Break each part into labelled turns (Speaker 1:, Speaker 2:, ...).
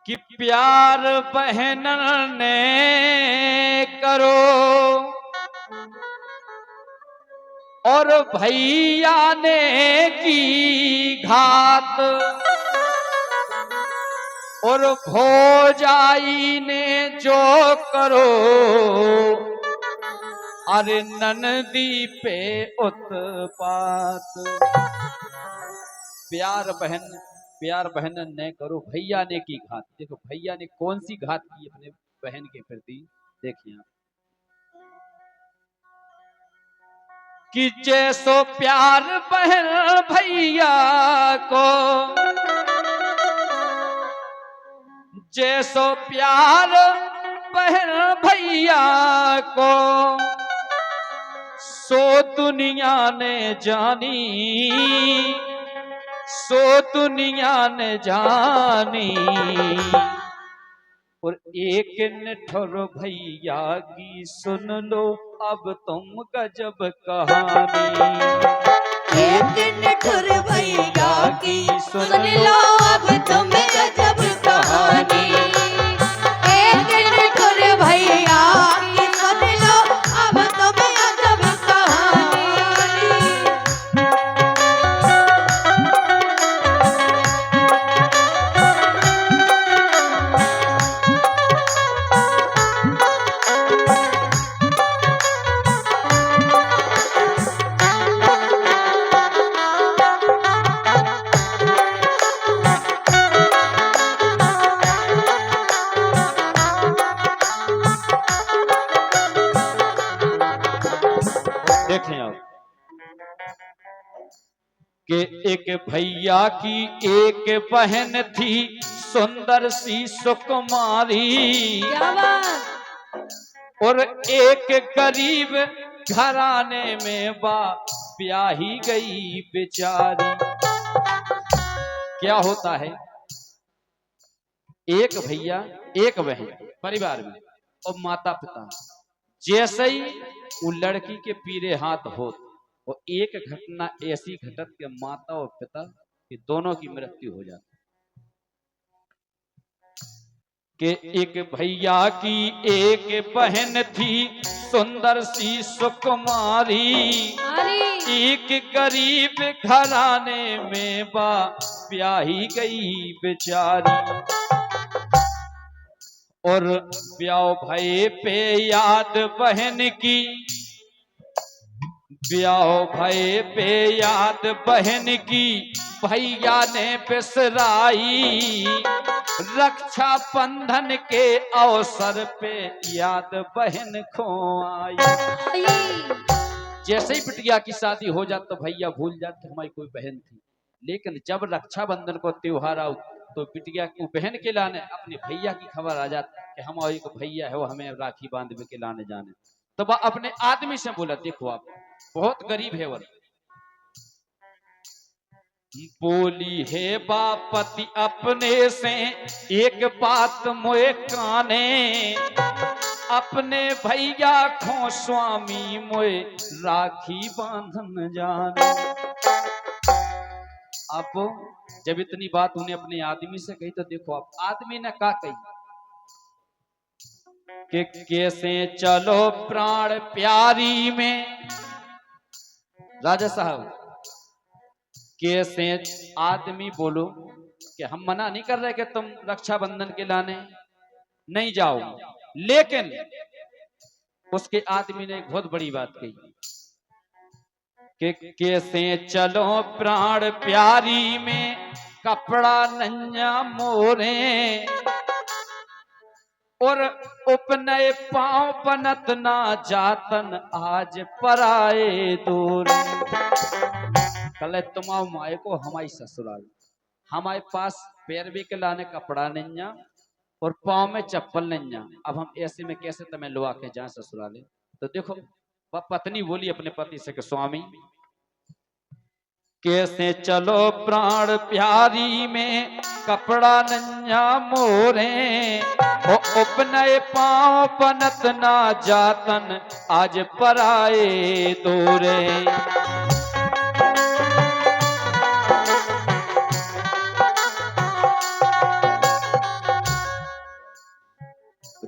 Speaker 1: कि प्यार बहन ने करो और भैया ने की घात और भौजाई ने जो करो अरे ननदी पे उत्पात। प्यार बहन ने करो भैया ने की घात। देखो भैया ने कौन सी घात की अपने बहन के प्रति, देखिए आप कि जैसो प्यार बहन भैया को, जैसो प्यार बहन भैया को सो दुनिया ने जानी, सो दुनिया ने जानी और एक निठुर भैया की सुन लो अब तुम गजब कहानी।
Speaker 2: एक निठुर भैया की सुन लो अब तुम गजब कहानी। एक निठुर भैया की सुन लो अब तुम गजब कहानी।
Speaker 1: देखें आप कि एक भैया की एक बहन थी सुंदर सी सुकुमारी,
Speaker 2: क्या बात।
Speaker 1: और एक गरीब घराने में बा ब्याही गई बेचारी। क्या होता है, एक भैया एक बहन परिवार में और माता पिता, जैसे ही वो लड़की के पीरे हाथ हो और एक घटना ऐसी घटत के माता और पिता की दोनों की मृत्यु हो जाती कि एक भैया की एक बहन थी सुंदर सी सुकुमारी, एक गरीब घराने में बा ब्याही गई बेचारी। और ब्याह भये पे याद बहन की, ब्याह भये पे याद बहन की भैया ने बिसराई, रक्षा बंधन के अवसर पे याद बहन खो आई। जैसे ही बिटिया की शादी हो जाती तो भैया भूल जाते हमारी कोई बहन थी, लेकिन जब रक्षाबंधन को त्योहार आओ तो बिटिया को बहन के लाने अपने भैया की खबर आ जाती कि हमारी को भैया है वो हमें राखी बांध के लाने जाने। तो वह अपने आदमी से बोला, देखो आप बहुत गरीब है वो, बोली है बापति अपने से एक बात मोए काने, अपने भैया खो स्वामी मोए राखी बांधन जाने। आप जब इतनी बात उन्हें अपने आदमी से कही तो देखो आप आदमी ने क्या कही कि कैसे चलो प्राण प्यारी में। राजा साहब कैसे आदमी बोलो कि हम मना नहीं कर रहे कि तुम रक्षाबंधन के लाने नहीं जाओ, लेकिन उसके आदमी ने एक बहुत बड़ी बात कही कि कैसे चलो प्राण प्यारी में कपड़ा नन्या मोरे, और उपनय पांव बनत ना जातन आज पराए दूर। कल तुम माए को हमारी ससुराल हमारे पास पैरवी के लाने कपड़ा नहीं और पांव में चप्पल नहीं, अब हम ऐसे में कैसे तुम्हें लुआ के जाए ससुराले। तो देखो वह पत्नी बोली अपने पति से कि स्वामी कैसे चलो प्राण प्यारी में कपड़ा नन्या मोरे, ओ उपनय पांव बनत ना जातन आज पराए दूरे।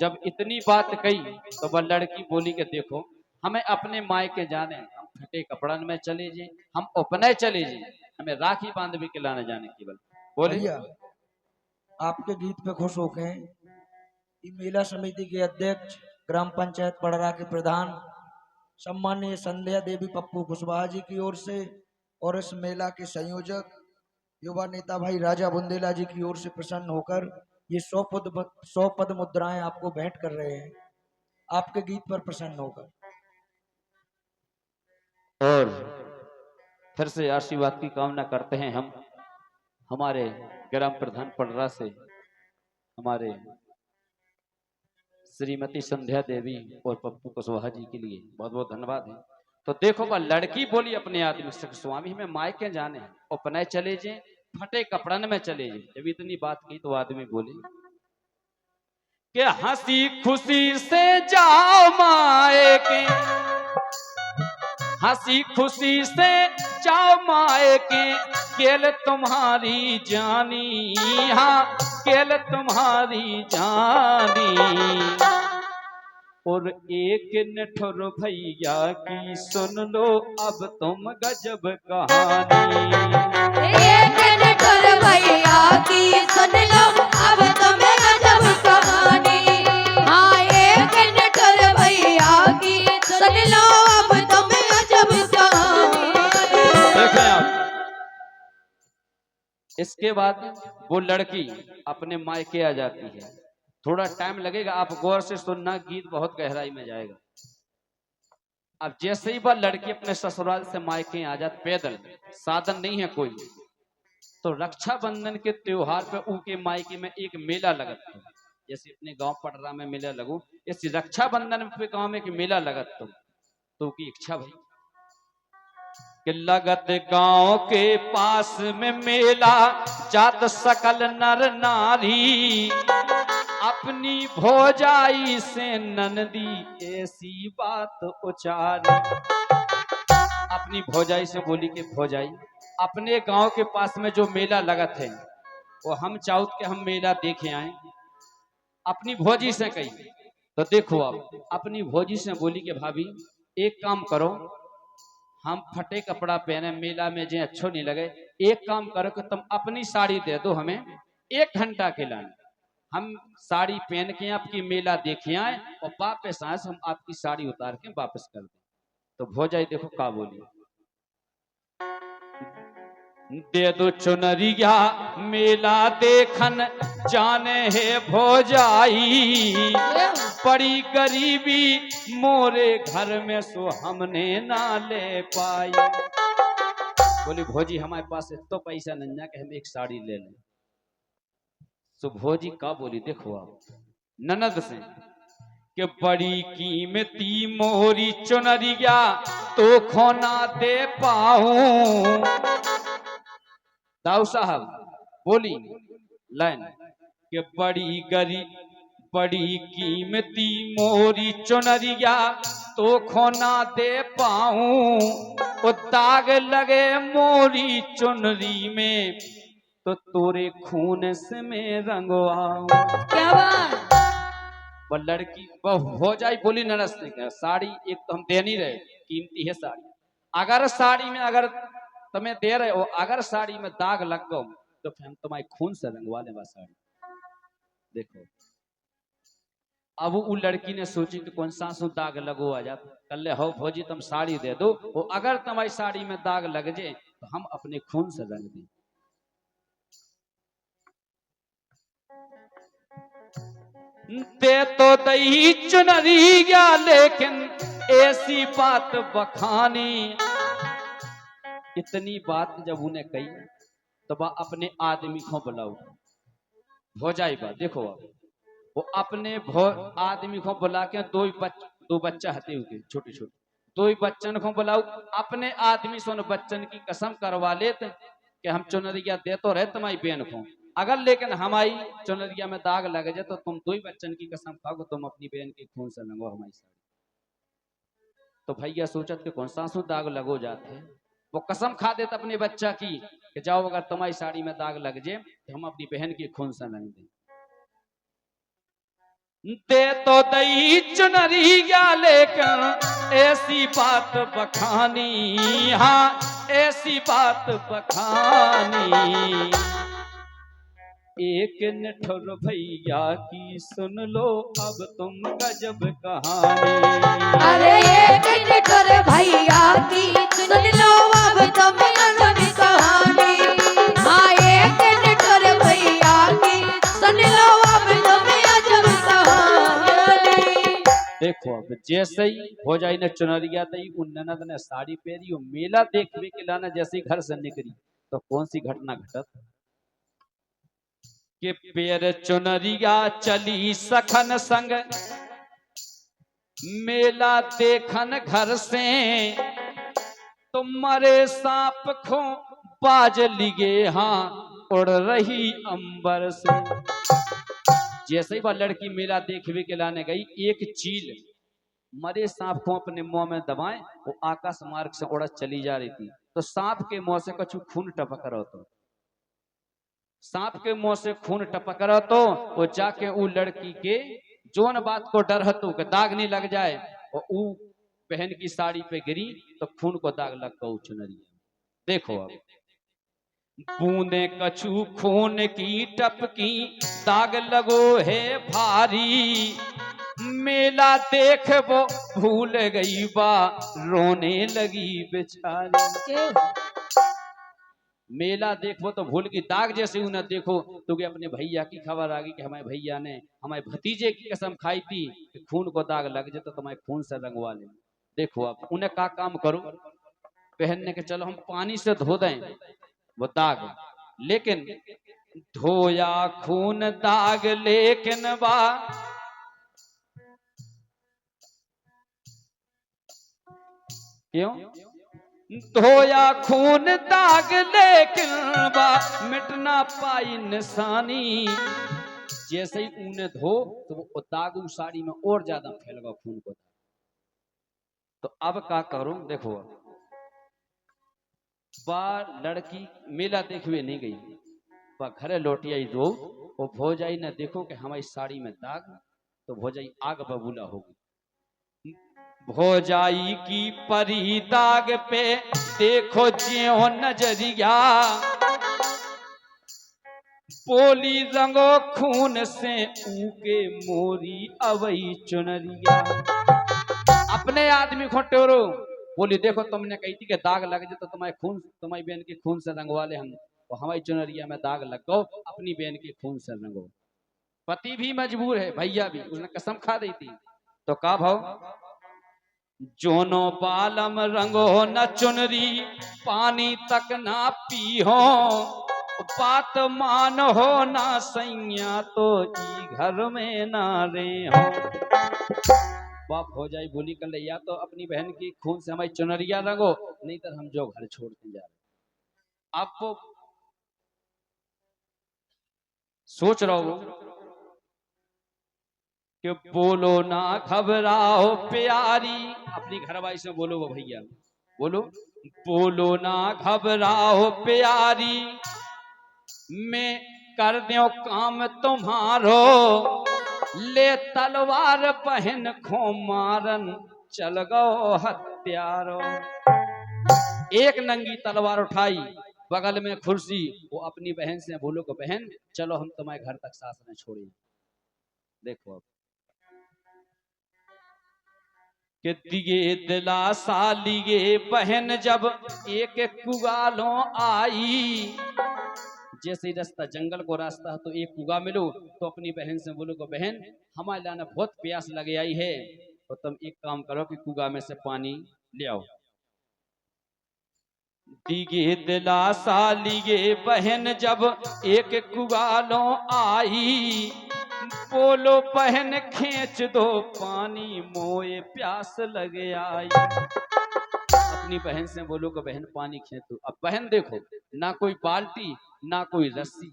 Speaker 1: जब इतनी बात कही तो वह लड़की बोली कि देखो हमें अपने मायके जाने, हम फटे कपड़न में चले जाए, हम उपनय चले जाए, हमें राखी बांध भी खिलाने जाने की बोले।
Speaker 3: भैया आपके गीत पे खुश होके हैं कि मेला समिति के अध्यक्ष, ग्राम पंचायत पड़रा के प्रधान सम्माननीय संध्या देवी पप्पू कुशवाहा जी की ओर से और इस मेला के संयोजक युवा नेता भाई राजा बुंदेला जी की ओर से प्रसन्न होकर ये 100 पद मुद्राएं आपको भेंट कर रहे हैं आपके गीत पर प्रसन्न होकर।
Speaker 1: और फिर से आशीर्वाद की कामना करते हैं हम हमारे ग्राम प्रधान पड़रा से हमारे श्रीमती संध्या देवी और पप्पू कुशवाहा जी के लिए बहुत बहुत धन्यवाद है। तो देखो वह लड़की बोली अपने आदमी से स्वामी हमें मायके जाने हैं, उपनय चले जाए, फटे कपड़न में चले जाए। जब इतनी बात की तो आदमी बोली कि हंसी खुशी से जाओ मायके, हंसी खुशी से जाओ मायके, केल तुम्हारी जानी, हाँ केल तुम्हारी जानी। और एक निठुर भैया की सुन लो अब तुम गजब कहानी।
Speaker 2: एक निठुर भैया की सुन लो अब तुम गजब कहानी। हाँ एक निठुर भैया की सुन लो अब तुम गजब कहानी।
Speaker 1: देखें आप, इसके बाद वो लड़की अपने मायके आ जाती है। थोड़ा टाइम लगेगा, आप गौर से सुनना, गीत बहुत गहराई में जाएगा। अब जैसे ही वह लड़की अपने ससुराल से मायके आ जाती, पैदल, साधन नहीं है कोई, तो रक्षाबंधन के त्योहार पे उनके मायके में एक मेला लगत था। जैसे अपने गांव पटरा में मेला लगू, इस रक्षाबंधन पे गांव में एक मेला लगत तो की इच्छा भाई कि लगत गांव के पास में मेला, जात सकल नर नारी, अपनी भौजाई से ननदी ऐसी बात उचारी। अपनी भौजाई से बोली कि भौजाई अपने गांव के पास में जो मेला लगत है वो हम चाहत के हम मेला देखे आए। अपनी भौजी से कही तो देखो आप, अपनी भौजी से बोली कि भाभी एक काम करो, हम फटे कपड़ा पहने मेला में जो अच्छो नहीं लगे, एक काम करो कि तुम अपनी साड़ी दे दो हमें 1 घंटा के लिए, हम साड़ी पहन के आपकी मेला देखे आए और वापस आए हम आपकी साड़ी उतार के वापस कर दें। तो भौजाई देखो का बोली, दे दो चुनरिया मेला देखन जाने है भौजाई, बड़ी गरीबी मोरे घर में सो हमने ना ले पाई। बोली भौजी हमारे पास तो पैसा नहीं है कि हम एक साड़ी ले लें। तो भौजी का बोली देखो आप ननद से कि बड़ी कीमती मोरी चुनरिया तो खोना दे पाऊं। दाऊ साहब बोली लाइन कि बड़ी कीमती मोरी चुनरिया तो खोना दे पाऊं, वो दाग लगे मोरी चुनरी में तो तोरे खून से मैं रंगवाऊं।
Speaker 2: क्या बात।
Speaker 1: वो लड़की हो जाए बोली नरस ने साड़ी एक तो हम दे नहीं रहे, कीमती है साड़ी, अगर साड़ी में अगर तुम्हें दे रहे हो, अगर साड़ी में दाग लग गो तो फिर हम तुम्हारे खून से रंगवा लेवा साड़ी। देखो अब वो लड़की ने सोची कि कौन सा सु दाग लगो आ जा, कल ले हो भौजी तुम साड़ी दे दो, वो अगर तुम्हारी साड़ी में दाग लग जाए तो हम अपने खून से रंग दें। दे तो दही चुनरी गया लेकिन ऐसी बात बखानी। इतनी बात जब उन्हें कही तो वह अपने आदमी को बुलाओ, हो जाए बात। देखो अब वो अपने आदमी को बुला के दो बच्चा हते हुए छोटे छोटे दो ही बच्चन को बुलाओ, अपने आदमी से उन बच्चन की कसम करवा लेते कि हम चुनरिया दे तो रहे तुम्हारी बहन को, अगर लेकिन हमारी चुनरिया में दाग लग जाए तो तुम दो ही बच्चन की कसम खाओ तुम अपनी बहन के खून से लगो हमारी साड़ी। तो भैया सोचत के कौन सा दाग लगो जाते, वो कसम खा देता अपने बच्चा की कि जाओ अगर तुम्हारी साड़ी में दाग लग जाए तो हम अपनी बहन के खून से लग दें। दे तो दई चुनरिया लेकर ऐसी बात बखानी, हाँ ऐसी बात बखानी। एक निठुर भैया की सुन लो अब तुम गजब कहानी।
Speaker 2: अरे एक निठुर भैया की सुन लो अब तुम गजब कहानी। हाँ एक निठुर भैया की सुन लो अब तुम गजब कहानी।
Speaker 1: देखो अब जैसे ही हो जाए न चुनरिया दई उन ननद ने साड़ी पहरी और मेला देखने के लाना जैसे ही घर से निकली तो कौन सी घटना घटत कि पेर चुनरिया चली सखन संग मेला देखन घर से, तुम्हारे सांप खो बाज लिगे हाँ उड़ रही अंबर से। जैसे ही वह लड़की मेला देखने के लाने गई एक चील मरे सांप को अपने मुंह में दबाए वो आकाश मार्ग से उड़त चली जा रही थी। तो सांप के मुंह से कुछ खून टपक रहा तो सांप के मुंह से खून टपक रहा तो वो जाके वो लड़की के जोन बात को डर हतो कि दाग नहीं लग जाए और वो बहन की साड़ी पे गिरी तो खून को दाग लग गया चुनरिया। देखो अब बूंदे कछु खून की टपकी दाग लगो है भारी, मेला देख वो भूल गई बा रोने लगी बेचारी। मेला देखो तो भूल की दाग जैसे उन्हें देखो तो कि अपने भैया की खबर आ गई कि हमारे भैया ने हमारे भतीजे की कसम खाई थी कि खून को दाग लग जाए तो तुम्हारे खून से रंगवा ले। देखो अब उन्हें का काम करो पहनने के चलो हम पानी से धो दें वो दाग, लेकिन धोया खून दाग लेकिन बा क्यों धोया खून दाग लेकिन बा मिट ना पाई निशानी। जैसे ही ऊने धो तो वो दाग उस साड़ी में और ज्यादा फैल गया खून को। तो अब क्या करूं देखो बार लड़की मेला देखवे नहीं गई वह घरे लौटी आई दो वो भौजाई ने देखो कि हमारी साड़ी में दाग तो भौजाई आग बबूला होगी। भौजाई की परी दाग पे देखो ज्यों नजरिया, बोली रंगो खून से ऊके मोरी अवई चुनरिया। अपने आदमी को टोरो बोली देखो तुमने कही थी कि दाग लग जाए तो तुम्हारे खून तुम्हारी बहन के खून से रंगवा ले हम तो हमारी चुनरिया में दाग लग गो अपनी बहन के खून से रंगो। पति भी मजबूर है भैया भी उसने कसम खा दी थी तो का भाव जोनो बालम रंगो न चुनरी पानी तक ना पी हो, बात मान हो ना सैया तो ई घर में ना रे हो। बाप हो जाए बोली कर ले या तो अपनी बहन की खून से हमारी चुनरिया रंगो नहीं तो हम जो घर छोड़ के जा रहे। आप सोच रहा हो कि बोलो ना घबराओ प्यारी अपनी घरवाली से बोलो वो भैया बोलो बोलो ना घबराओ प्यारी मैं कर दो काम तुम्हारो, ले तलवार पहन खो मारन चल गो हत्यारो। एक नंगी तलवार उठाई बगल में कुर्सी वो अपनी बहन से बोलो को बहन चलो हम तुम्हारे घर तक सास न छोड़े। देखो अब कि दिए दिलासा लिए बहन जब एक कुगालों आई, जैसे ही रास्ता जंगल को रास्ता है तो एक कुआ मिलो तो अपनी बहन से बोलो को बहन हमारे लाना बहुत प्यास लगे आई है तो तुम एक काम करो कि कुआ में से पानी ले आओ। दिए दिलासा लिए बहन जब एक कुगालों आई, बोलो बहन खींच दो पानी मोए प्यास लगे आई। अपनी बहन से बोलो कि बहन पानी खींच दो। अब बहन देखो ना कोई बाल्टी ना कोई रस्सी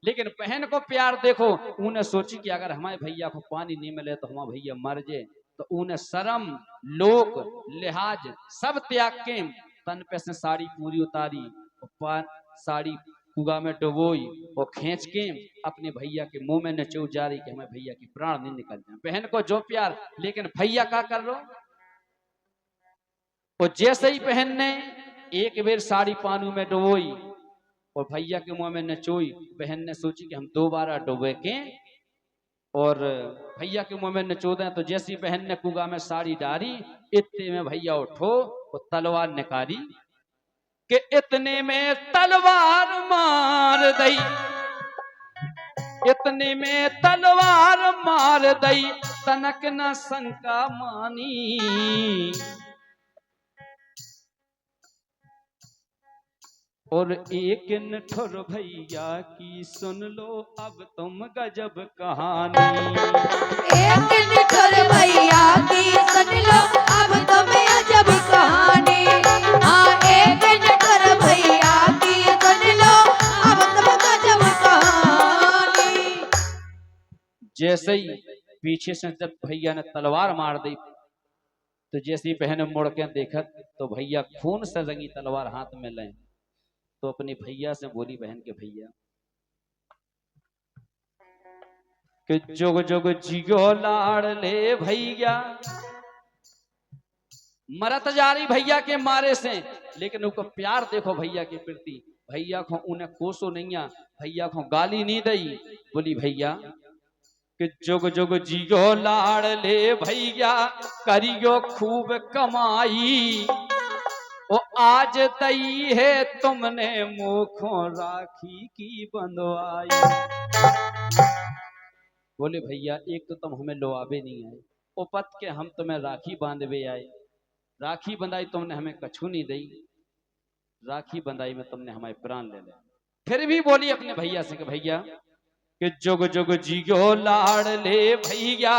Speaker 1: लेकिन बहन को प्यार देखो उन्हें सोची कि अगर हमारे भैया को पानी नहीं मिले तो हमारा भैया मर जाए तो उन्हें शर्म लोक लिहाज सब त्याग के तन पे से साड़ी पूरी उतारी साड़ी कुआ में डुबोई और खींच के अपने भैया के मुंह में नचो जा रही कि हमें भैया की प्राण नहीं निकल जाए। बहन को जो प्यार, लेकिन भैया क्या कर लो। और जैसे ही बहन ने एक बेर साड़ी पानी में डुबोई और भैया के मुंह में नचोई, बहन ने सोची कि हम दोबारा डुबे के और भैया के मुंह में नचो दें। तो जैसी बहन ने कुआ में साड़ी डाली, इतने में भैया उठो और तलवार निकाली कि इतने में तलवार मार दई, इतने में तलवार मार दई, तनक न शंका मानी। और एक निठुर भैया की सुन लो अब तुम गजब कहानी।
Speaker 2: एक निठुर भैया की सुन लो अब तुम्हें अजब कहानी। हाँ, एक निठुर भैया की सुन लो अब तुम गजब कहानी।
Speaker 1: जैसे ही पीछे से जब भैया ने तलवार मार दी, तो जैसे ही बहन मुड़ के देखा तो भैया खून से रंगी तलवार हाथ में लें, तो अपनी भैया से बोली बहन के भैया कि जुग जुग जियो लाड़ ले भैया। मरत जा रही भैया के मारे से, लेकिन उनको प्यार देखो भैया के प्रति। भैया को उन्हें कोसो नहीं आ, भैया को गाली नहीं दई। बोली भैया कि जुग जुग जियो लाड़ ले भैया, करियो खूब कमाई। वो आज दई है तुमने मुखों राखी की बंधवाई। बोले भैया एक तो तुम हमें लोआबे नहीं आए, उपत के हम तुम्हें राखी बांधवे आए। राखी बंधाई तुमने हमें कछू नहीं दई, राखी बंधाई में तुमने हमारे प्राण ले ले। फिर भी बोली अपने भैया से कि भैया कि जुग जुग जियो लाड़ ले भैया,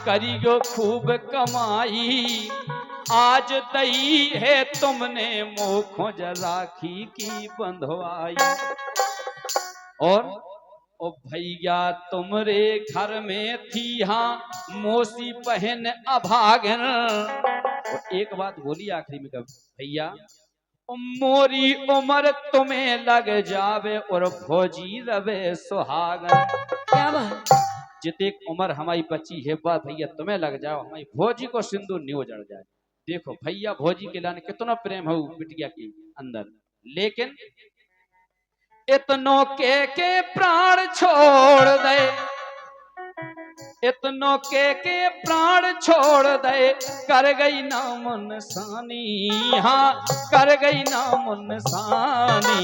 Speaker 1: करियो खूब कमाई। आज दई है तुमने मुखों राखी की बंधवाई। और ओ भैया तुमरे घर में थी हाँ मोसी पहन अभागन। और एक बात बोली आखिरी में, भैया मोरी उम्र तुम्हें लग जावे और भोजी रवे सुहागन।
Speaker 2: क्या बात।
Speaker 1: जितने उम्र हमारी बच्ची है बात भैया तुम्हें लग जाओ, हमारी भोजी को सिंदूर नहीं उजड़ जाए। देखो भैया भोजी के लाने कितना प्रेम है बिटिया के अंदर। लेकिन इतनों के प्राण छोड़ दे, इतनों के प्राण छोड़ दे, कर गई ना मुनसानी। हाँ कर गई ना मुनसानी।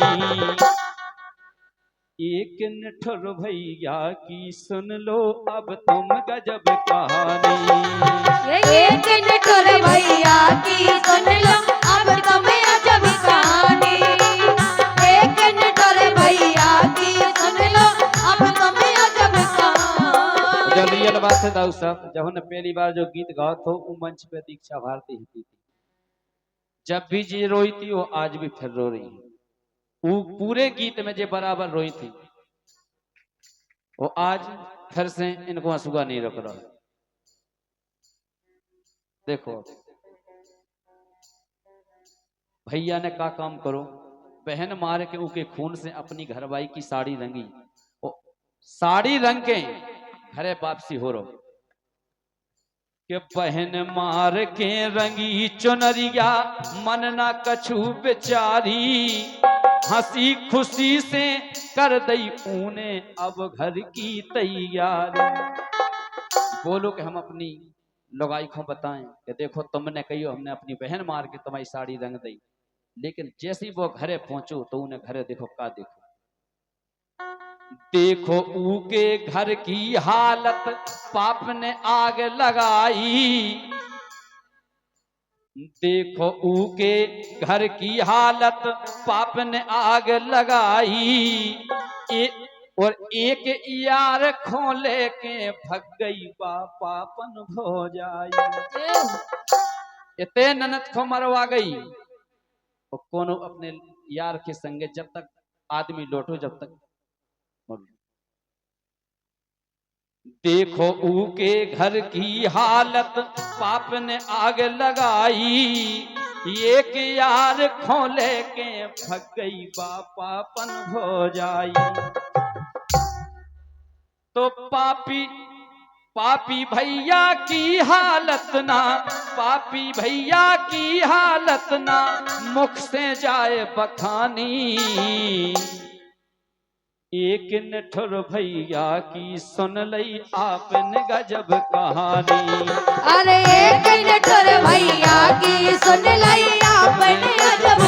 Speaker 1: एक निठुर भैया की सुन लो अब तुम गजब कहानी।
Speaker 2: एक निठुर भैया की सुन लो अब तुम्हें अजब कहानी। एक निठुर भैया की सुन लो अब तुम्हें अजब कहानी।
Speaker 1: जो रियल बात है दाऊ साहब, जब हमने पहली बार जो गीत गाओ तो वो मंच पे दीक्षा भारती होती थी। जब भी जी रोई थी वो आज भी फिर रो रही है। वो पूरे गीत में जो बराबर रोई थी वो आज फिर से इनको आंसुआ नहीं रोक रहा। देखो भैया ने का काम करो, बहन मार के उनके खून से अपनी घरवाई की साड़ी रंगी, वो साड़ी रंग के घरे वापसी हो रहो कि बहन मार के रंगी चुनरिया मन ना कछू बेचारी। हंसी खुशी से कर दई ऊने अब घर की तैयारी। बोलो कि हम अपनी लुगाई को बताएं कि देखो तुमने कहियो हमने अपनी बहन मार के तुम्हारी साड़ी रंग दी। लेकिन जैसे ही वो घरे पहुंचो तो उन्हें घरे देखो का देखो, देखो ऊके घर की हालत पाप ने आग लगाई। देखो ऊके घर की हालत पाप ने आग लगाई। और एक यार खोले के भग गई पापन हो जाई। इतने ननद को मरवा गई और कोनो अपने यार के संगे जब तक आदमी लौटो जब तक। देखो ऊके घर की हालत पाप ने आग लगाई। एक यार खोले के भग गई बापापन हो जाई। तो पापी पापी भैया की हालत ना, पापी भैया की हालत ना मुख से जाए बखानी। एक निठुर भैया की सुन लई आपन गजब कहानी।
Speaker 2: अरे एक निठुर भैया की सुन लई आपन गजब